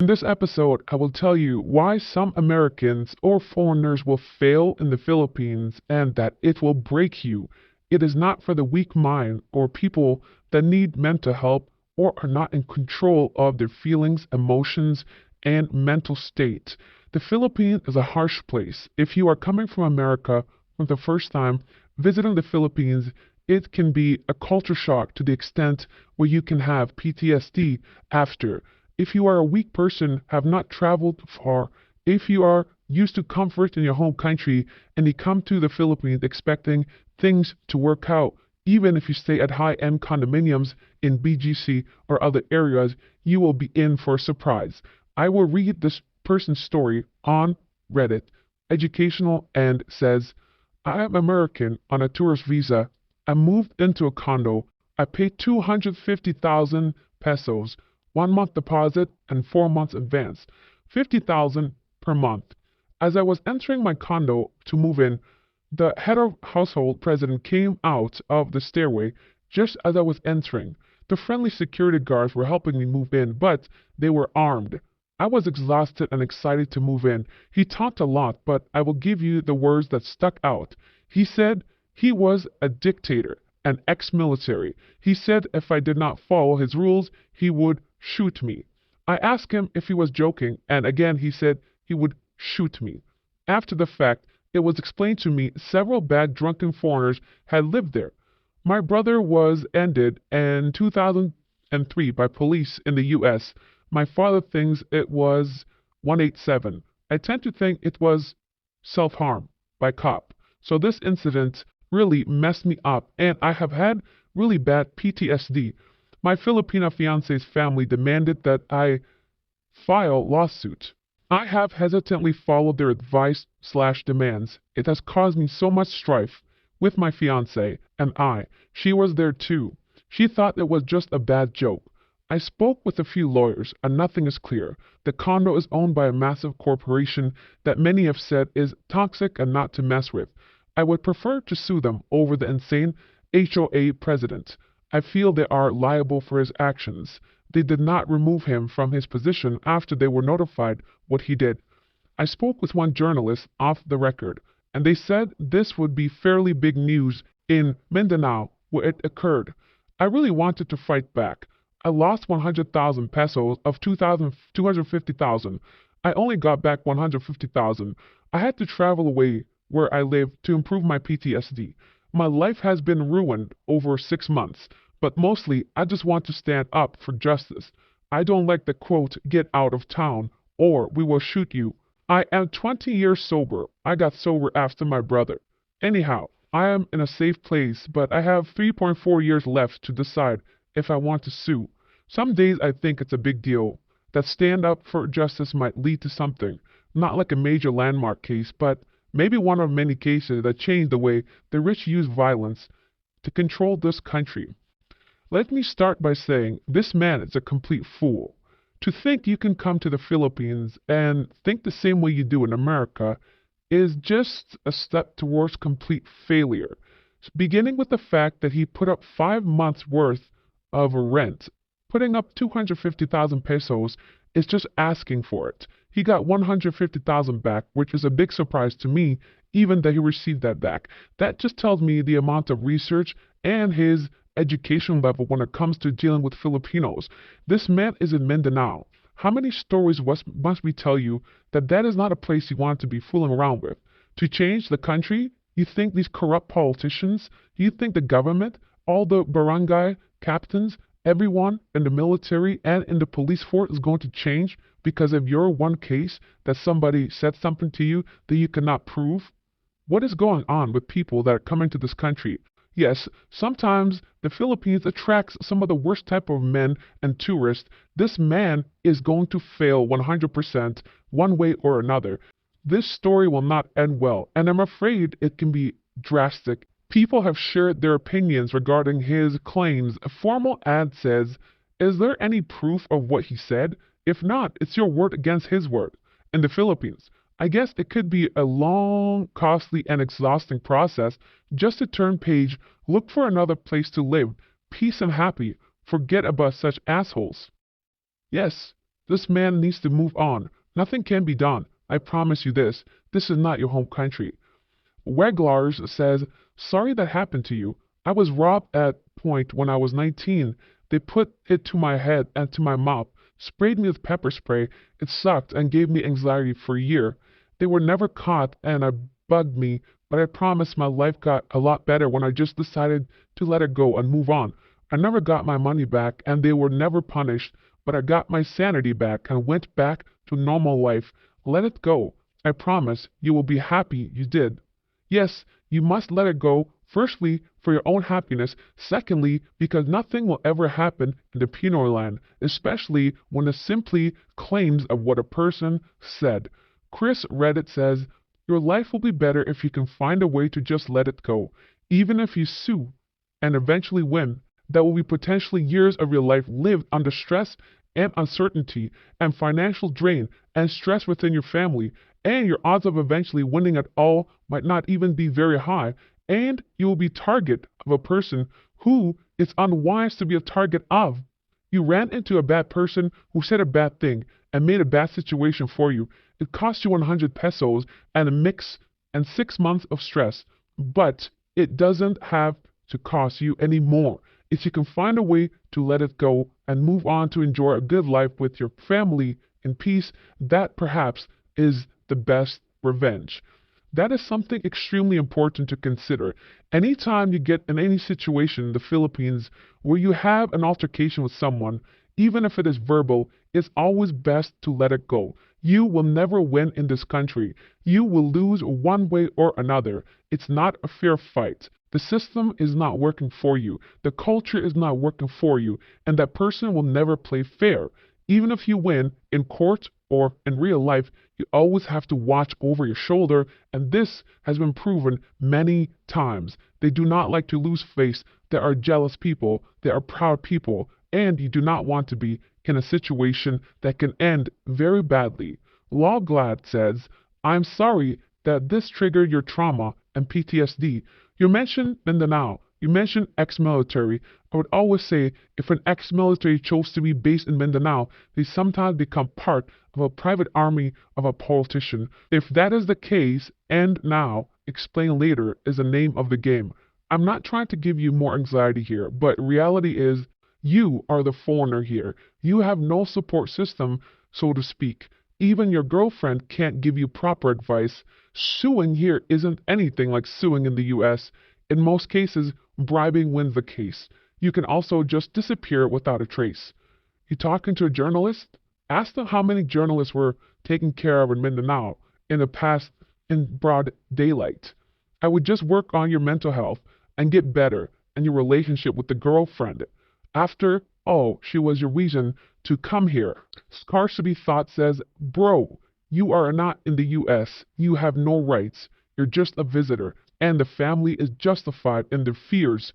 In this episode, I will tell you why some Americans or foreigners will fail in the Philippines and that it will break you. It is not for the weak mind or people that need mental help or are not in control of their feelings, emotions, and mental state. The Philippines is a harsh place. If you are coming from America for the first time, visiting the Philippines, it can be a culture shock to the extent where you can have PTSD after. If you are a weak person, have not traveled far, if you are used to comfort in your home country and you come to the Philippines expecting things to work out, even if you stay at high-end condominiums in BGC or other areas, you will be in for a surprise. I will read this person's story on Reddit, educational, and says, I am American on a tourist visa. I moved into a condo. I paid 250,000 pesos, 1 month deposit and 4 months advance, 50,000 per month. As I was entering my condo to move in, the head of household president came out of the stairway just as I was entering. The friendly security guards were helping me move in, but they were armed. I was exhausted and excited to move in. He talked a lot, but I will give you the words that stuck out. He said he was a dictator, an ex-military. He said if I did not follow his rules, he would shoot me. I asked him if he was joking, and again he said he would shoot me. After the fact, it was explained to me several bad drunken foreigners had lived there. My brother was ended in 2003 by police in the US. My father thinks it was 187. I tend to think it was self-harm by cop. So this incident really messed me up, and I have had really bad PTSD. My Filipina fiance's family demanded that I file lawsuit. I have hesitantly followed their advice/demands. It has caused me so much strife with my fiance and I. She was there too. She thought it was just a bad joke. I spoke with a few lawyers and nothing is clear. The condo is owned by a massive corporation that many have said is toxic and not to mess with. I would prefer to sue them over the insane HOA president. I feel they are liable for his actions. They did not remove him from his position after they were notified what he did. I spoke with one journalist off the record, and they said this would be fairly big news in Mindanao where it occurred. I really wanted to fight back. I lost 100,000 pesos of 250,000. I only got back 150,000. I had to travel away where I live to improve my PTSD. My life has been ruined over 6 months, but mostly I just want to stand up for justice. I don't like the quote, get out of town, or we will shoot you. I am 20 years sober. I got sober after my brother. Anyhow, I am in a safe place, but I have 3.4 years left to decide if I want to sue. Some days I think it's a big deal, that stand up for justice might lead to something, not like a major landmark case, but maybe one of many cases that change the way the rich use violence to control this country. Let me start by saying this man is a complete fool. To think you can come to the Philippines and think the same way you do in America is just a step towards complete failure. Beginning with the fact that he put up 5 months worth of rent, putting up 250,000 pesos is just asking for it. He got 150,000 back, which is a big surprise to me, even that he received that back. That just tells me the amount of research and his education level when it comes to dealing with Filipinos. This man is in Mindanao. How many stories must we tell you that that is not a place you want to be fooling around with? To change the country, you think these corrupt politicians, you think the government, all the barangay captains, everyone in the military and in the police force is going to change because of your one case that somebody said something to you that you cannot prove? What is going on with people that are coming to this country? Yes, sometimes the Philippines attracts some of the worst type of men and tourists. This man is going to fail 100% one way or another. This story will not end well, and I'm afraid it can be drastic. People have shared their opinions regarding his claims. A formal ad says, is there any proof of what he said? If not, it's your word against his word. In the Philippines, I guess it could be a long, costly, and exhausting process just to turn page, look for another place to live, peace and happy, forget about such assholes. Yes, This man needs to move on. Nothing can be done. I promise you this. This is not your home country. Weglars says, sorry that happened to you. I was robbed at point when I was 19. They put it to my head and to my mouth, sprayed me with pepper spray. It sucked and gave me anxiety for a year. They were never caught and it bugged me, but I promise my life got a lot better when I just decided to let it go and move on. I never got my money back and they were never punished, but I got my sanity back and went back to normal life. Let it go. I promise you will be happy you did. Yes, you must let it go, firstly, for your own happiness, secondly, because nothing will ever happen in the penal land, especially when it simply claims of what a person said. Chris Reddit says, your life will be better if you can find a way to just let it go. Even if you sue and eventually win, that will be potentially years of your life lived under stress and uncertainty and financial drain and stress within your family, and your odds of eventually winning at all might not even be very high, and you will be target of a person who it's unwise to be a target of. You ran into a bad person who said a bad thing and made a bad situation for you. It cost you 100 pesos and a mix and 6 months of stress, but it doesn't have to cost you any more. If you can find a way to let it go and move on to enjoy a good life with your family in peace, that perhaps is the best revenge. That is something extremely important to consider. Anytime you get in any situation in the Philippines where you have an altercation with someone, even if it is verbal, it's always best to let it go. You will never win in this country. You will lose one way or another. It's not a fair fight. The system is not working for you. The culture is not working for you. And that person will never play fair. Even if you win in court or in real life, you always have to watch over your shoulder, and this has been proven many times. They do not like to lose face. They are jealous people. They are proud people, and you do not want to be in a situation that can end very badly. Lawglad says, I'm sorry that this triggered your trauma and PTSD. You mentioned Mindanao. You mentioned ex-military. I would always say if an ex-military chose to be based in Mindanao, they sometimes become part of a private army of a politician. If that is the case, end now, explain later is the name of the game. I'm not trying to give you more anxiety here, but reality is you are the foreigner here. You have no support system, so to speak. Even your girlfriend can't give you proper advice. Suing here isn't anything like suing in the US. In most cases, bribing wins the case. You can also just disappear without a trace. You talking to a journalist? Ask them how many journalists were taken care of in Mindanao in the past in broad daylight. I would just work on your mental health and get better and your relationship with the girlfriend. After all, she was your reason to come here. Scarcity Thought says, bro, you are not in the US. You have no rights. You're just a visitor. And the family is justified in their fears.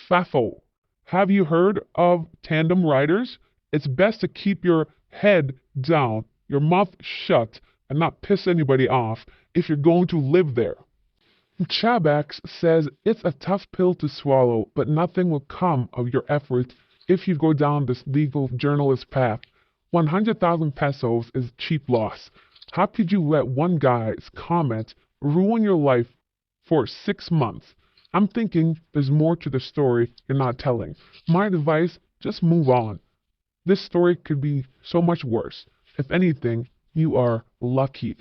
Fafo. Have you heard of tandem riders? It's best to keep your head down, your mouth shut, and not piss anybody off if you're going to live there. Chabax says it's a tough pill to swallow, but nothing will come of your efforts if you go down this legal journalist path. 100,000 pesos is cheap loss. How could you let one guy's comment ruin your life for 6 months? I'm thinking there's more to the story you're not telling. My advice, just move on. This story could be so much worse. If anything, you are lucky.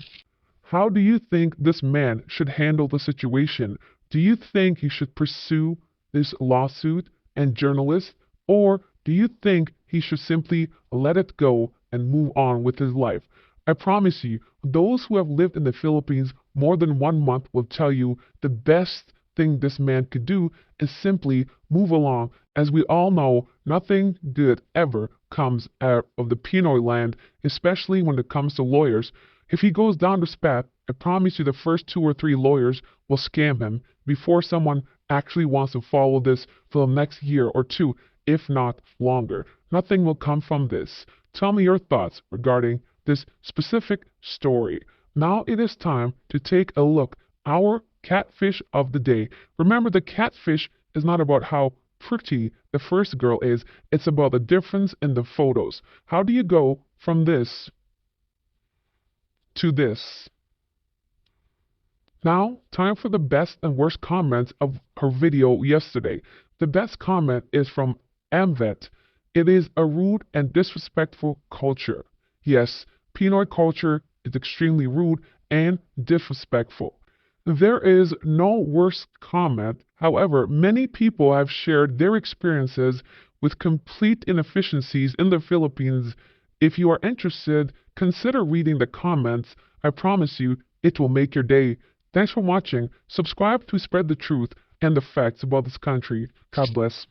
How do you think this man should handle the situation? Do you think he should pursue this lawsuit and journalist, or do you think he should simply let it go and move on with his life? I promise you, those who have lived in the Philippines more than 1 month will tell you the best thing this man could do is simply move along. As we all know, nothing good ever comes out of the Pinoy land, especially when it comes to lawyers. If he goes down this path, I promise you the first 2 or 3 lawyers will scam him before someone actually wants to follow this for the next year or 2, if not longer. Nothing will come from this. Tell me your thoughts regarding this specific story. Now it is time to take a look at our catfish of the day. Remember, the catfish is not about how pretty the first girl is, it's about the difference in the photos. How do you go from this to this. Now, time for the best and worst comments of her video yesterday. The best comment is from Amvet. It is a rude and disrespectful culture. Yes, Pinoy culture is extremely rude and disrespectful. There is no worse comment. However, many people have shared their experiences with complete inefficiencies in the Philippines. If you are interested, consider reading the comments. I promise you, it will make your day. Thanks for watching. Subscribe to spread the truth and the facts about this country. God bless.